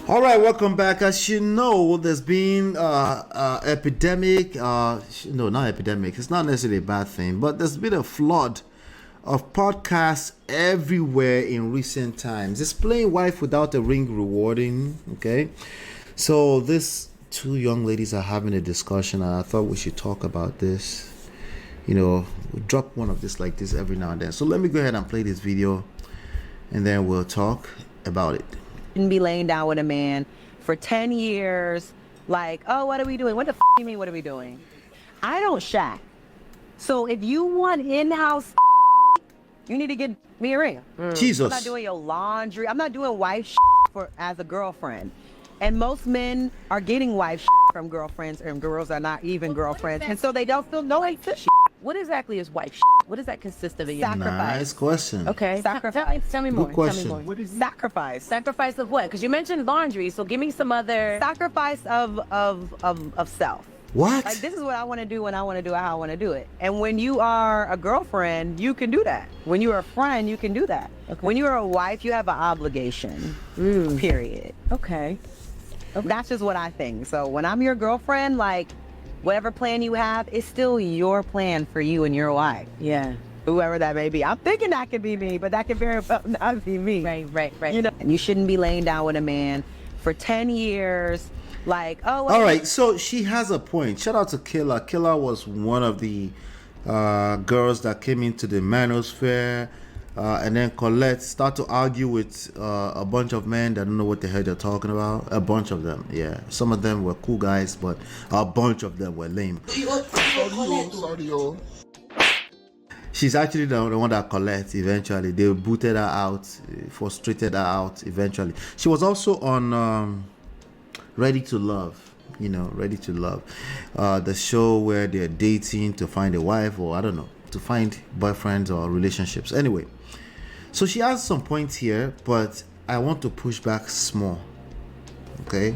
All right, welcome back. As you know, there's been epidemic. No, not epidemic. It's not necessarily a bad thing, but there's been a flood of podcasts everywhere in recent times. It's playing wife without a ring rewarding. Okay, so these two young ladies are having a discussion, and I thought we should talk about this. You know, we drop one of this like this every now and then. So let me go ahead and play this video, and then we'll talk about it. Shouldn't be laying down with a man for 10 years. Like, oh, what are we doing? What the f you mean, what are we doing? I don't shack. So if you want in-house, you need to get me a ring. Jesus. I'm not doing your laundry. I'm not doing wife as a girlfriend. And most men are getting wife from girlfriends, and girls are not even girlfriends. And so they don't feel no hate shit. What exactly is wife? What does that consist of? Sacrifice. Nice question. Okay. Sacrifice. Tell me more. Good question. Tell me more. What is sacrifice? Sacrifice of what? Because you mentioned laundry, so give me some other. Sacrifice of self. What? Like, this is what I want to do when I want to do it, how I want to do it. And when you are a girlfriend, you can do that. When you're a friend, you can do that. Okay. When you're a wife, you have an obligation. Period. Okay. That's just what I think. So when I'm your girlfriend, like, whatever plan you have, it's still your plan for you and your wife. Yeah. Whoever that may be. I'm thinking that could be me, but that could very well not be me. Right. You know, and you shouldn't be laying down with a man for 10 years. Like, oh, all right, so she has a point. Shout out to Killa. Killa was one of the girls that came into the manosphere, and then Colette started to argue with a bunch of men that don't know what the hell they're talking about. A bunch of them, yeah. Some of them were cool guys, but a bunch of them were lame. She's actually the one that Colette eventually. They booted her out, frustrated her out eventually. She was also on Ready to Love, Ready to Love, the show where they're dating to find a wife, or I don't know, to find boyfriends or relationships. Anyway, so she has some points here, but I want to push back small. Okay,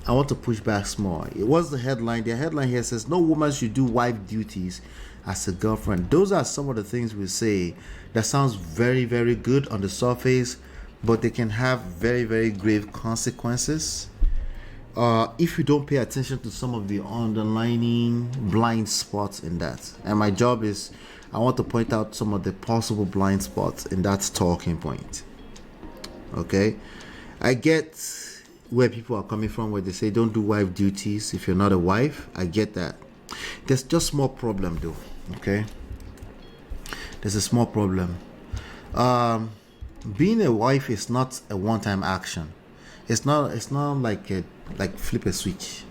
I want to push back small. It was the headline. The headline here says, "No woman should do wife duties as a girlfriend." Those are some of the things we say that sounds very, very good on the surface, but they can have very, very grave consequences if you don't pay attention to some of the underlying blind spots in that. And my job is, I want to point out some of the possible blind spots in that talking point. Okay, I get where people are coming from, where they say don't do wife duties if you're not a wife. I get that. There's just small problem though. Okay, there's a small problem. Being a wife is not a one-time action. It's not like flip a switch.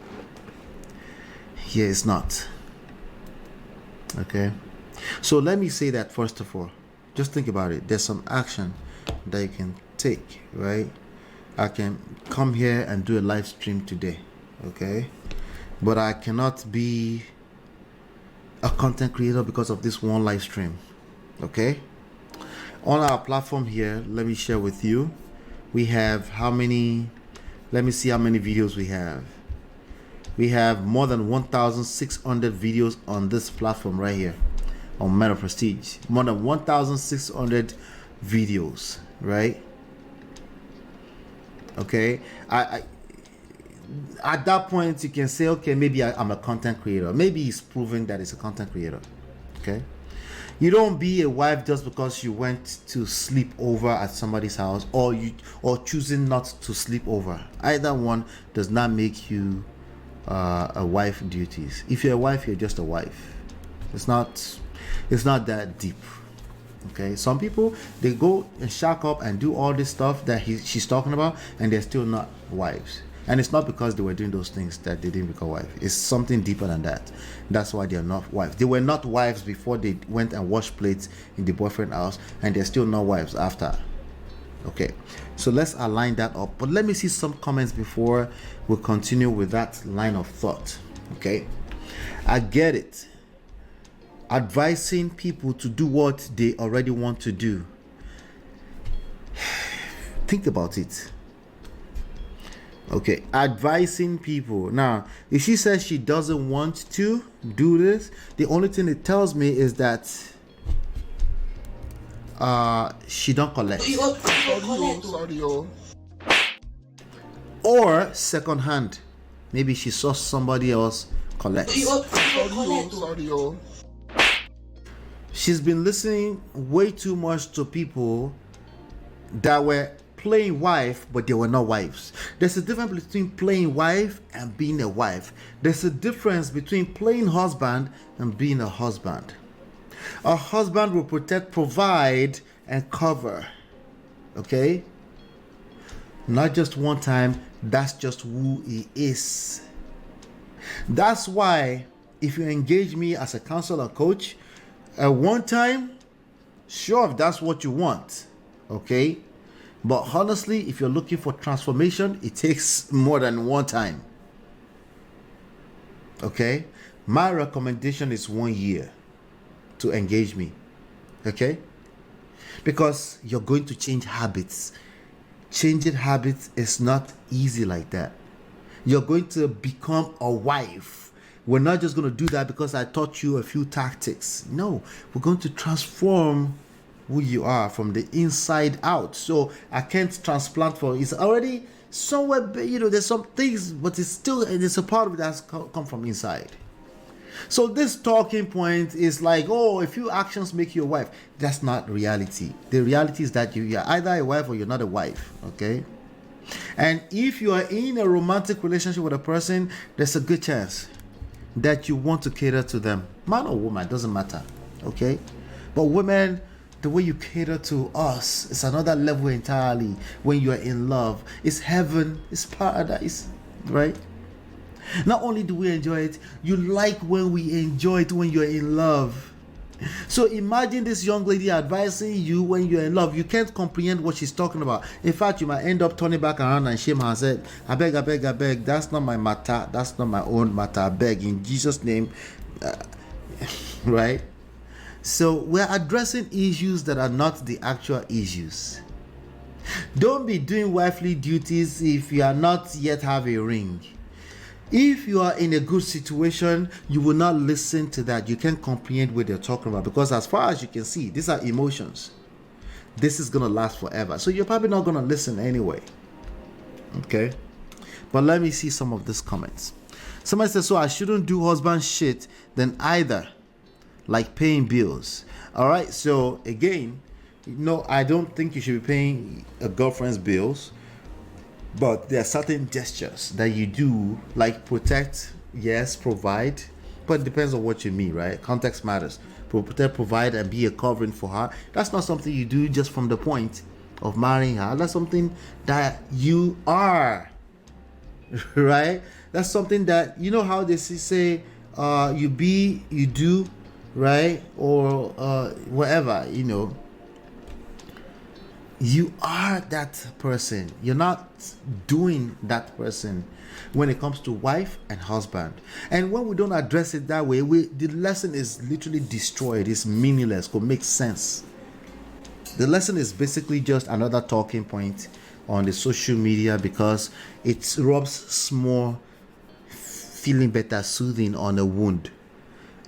Yeah, it's not. Okay, so let me say that first of all. Just think about it. There's some action that you can take, right? I can come here and do a live stream today, okay? But I cannot be a content creator because of this one live stream, okay? On our platform here, let me share with you, we have how many, let me see how many videos we have. We have more than 1,600 videos on this platform right here, on Meta Prestige. More than 1,600 videos, right? Okay, I at that point you can say, okay, maybe I'm a content creator. Maybe he's proving that he's a content creator. Okay, you don't be a wife just because you went to sleep over at somebody's house, or choosing not to sleep over. Either one does not make you a wife duties. If you're a wife, you're just a wife. It's not that deep. Okay, some people, they go and shack up and do all this stuff that she's talking about, and they're still not wives. And it's not because they were doing those things that they didn't become wives. It's something deeper than that. That's why they're not wives. They were not wives before they went and washed plates in the boyfriend house, and they're still not wives after. Okay, so let's align that up. But let me see some comments before we continue with that line of thought. Okay, I get it. Advising people to do what they already want to do. Think about it. Okay, advising people. Now, if she says she doesn't want to do this, the only thing it tells me is that she don't collect. Or second hand. Maybe she saw somebody else collect. She's been listening way too much to people that were playing wife, but they were not wives. There's a difference between playing wife and being a wife. There's a difference between playing husband and being a husband. A husband will protect, provide, and cover. Okay? Not just one time, that's just who he is. That's why if you engage me as a counselor coach, at one time, sure, if that's what you want, okay? But honestly, if you're looking for transformation, it takes more than one time. Okay? My recommendation is 1 year to engage me. Okay? Because you're going to change habits. Changing habits is not easy like that. You're going to become a wife. We're not just going to do that because I taught you a few tactics. No, we're going to transform who you are from the inside out. So I can't transplant for it's already somewhere, there's some things, but it's a part of it that's come from inside. So this talking point is like, oh, a few actions make you a wife. That's not reality. The reality is that you're either a wife or you're not a wife. Okay? And if you are in a romantic relationship with a person, there's a good chance that you want to cater to them. Man or woman, doesn't matter. Okay? But women, the way you cater to us is another level entirely. When you are in love, it's heaven, it's paradise, right? Not only do we enjoy it, you like when we enjoy it when you're in love. So imagine this young lady advising you when you're in love. You can't comprehend what she's talking about. In fact, you might end up turning back around and shame her and say, I beg, that's not my matter. That's not my own matter. I beg in Jesus' name. Right? So we're addressing issues that are not the actual issues. Don't be doing wifely duties if you are not yet have a ring. If you are in a good situation, you will not listen to that. You can't comprehend what they're talking about because as far as you can see, these are emotions. This is going to last forever. So you're probably not going to listen anyway. Okay? But let me see some of these comments. Somebody says, so I shouldn't do husband shit then either, like paying bills. All right? So again, I don't think you should be paying a girlfriend's bills. But there are certain gestures that you do, like protect, yes, provide, but it depends on what you mean, right? Context matters. Protect, provide, and be a covering for her. That's not something you do just from the point of marrying her. That's something that you are, right? That's something that, you know how they say, you be, you do, right? Or whatever, You are that person. You're not doing that person when it comes to wife and husband. And when we don't address it that way, the lesson is literally destroyed. It's meaningless. Could make sense. The lesson is basically just another talking point on the social media because it rubs small, feeling better, soothing on a wound.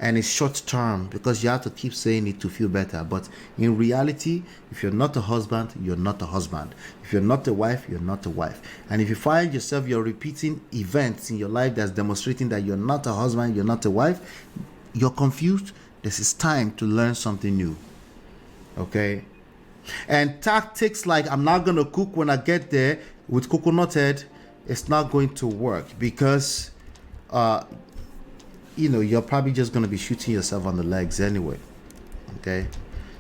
And it's short term because you have to keep saying it to feel better. But in reality, if you're not a husband, you're not a husband. If you're not a wife, you're not a wife. And if you find yourself, you're repeating events in your life that's demonstrating that you're not a husband, you're not a wife, you're confused, this is time to learn something new. Okay? And tactics like I'm not going to cook when I get there with coconut head, it's not going to work because you're probably just going to be shooting yourself on the legs anyway. Okay?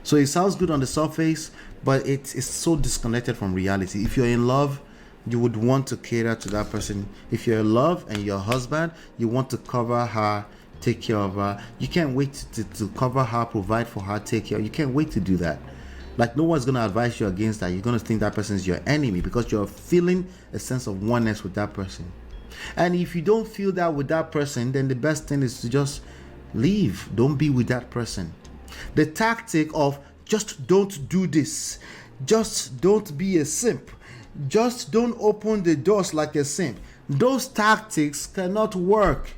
So it sounds good on the surface, but it's so disconnected from reality. If you're in love, you would want to cater to that person. If you're in love and you're a husband, you want to cover her, take care of her. You can't wait to cover her, provide for her, take care. You can't wait to do that. Like no one's going to advise you against that. You're going to think that person is your enemy because you're feeling a sense of oneness with that person. And if you don't feel that with that person, then the best thing is to just leave. Don't be with that person. The tactic of just don't do this, just don't be a simp, just don't open the doors like a simp, those tactics cannot work.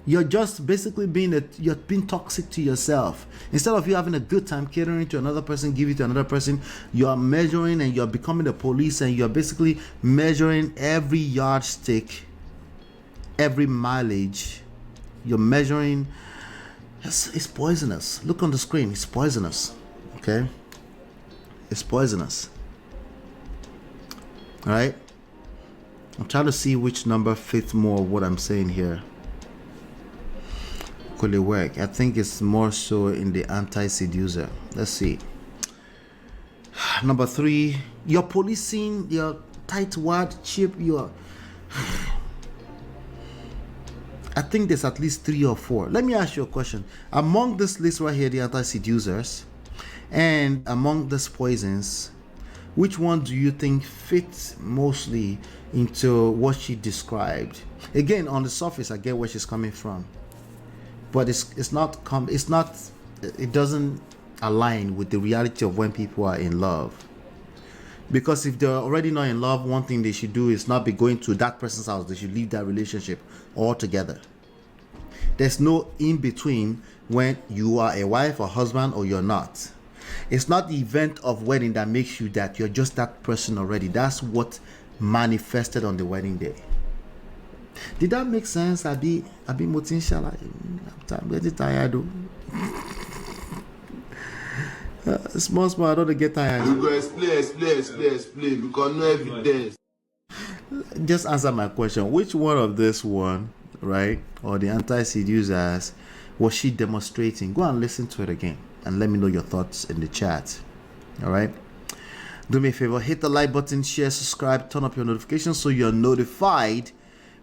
You're just basically you're being toxic to yourself. Instead of you having a good time catering to another person, give it to another person, you are measuring and you're becoming the police, and you're basically measuring every yardstick, every mileage. You're measuring. It's poisonous. Look on the screen. It's poisonous. Okay? It's poisonous. All right? I'm trying to see which number fits more of what I'm saying here. Could it work? I think it's more so in the anti-seducer. Let's see. Number 3, you're policing your tight wad chip. I think there's at least 3 or 4. Let me ask you a question. Among this list right here, the anti-seducers, and among these poisons, which one do you think fits mostly into what she described? Again, on the surface, I get where she's coming from, but it doesn't align with the reality of when people are in love. Because if they're already not in love, one thing they should do is not be going to that person's house. They should leave that relationship altogether. There's no in between when you are a wife or husband or you're not. It's not the event of wedding that makes you that. You're just that person already. That's what manifested on the wedding day. Did that make sense? I be motinshala. I'm getting tired. Small, I don't get tired. You go explain. Because no evidence. Just answer my question. Which one of this one, right, or the anti-seducers, was she demonstrating? Go and listen to it again and let me know your thoughts in the chat. All right. Do me a favor, hit the like button, share, subscribe, turn up your notifications so you're notified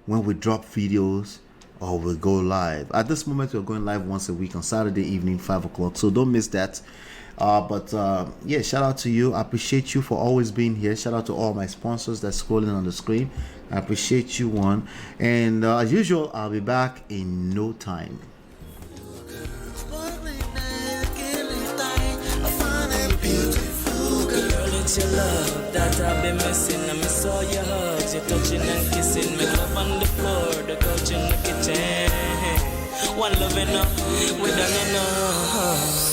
when we drop videos or we go live. At this moment, we're going live once a week on Saturday evening, 5 o'clock. So don't miss that. Yeah, shout out to you. I appreciate you for always being here. Shout out to all my sponsors that's scrolling on the screen. I appreciate you, one. And as usual, I'll be back in no time. It's your love that I've been missing. I miss all your hugs, your touching and kissing. Make love on the floor, the couch in the kitchen. One love enough, we done enough.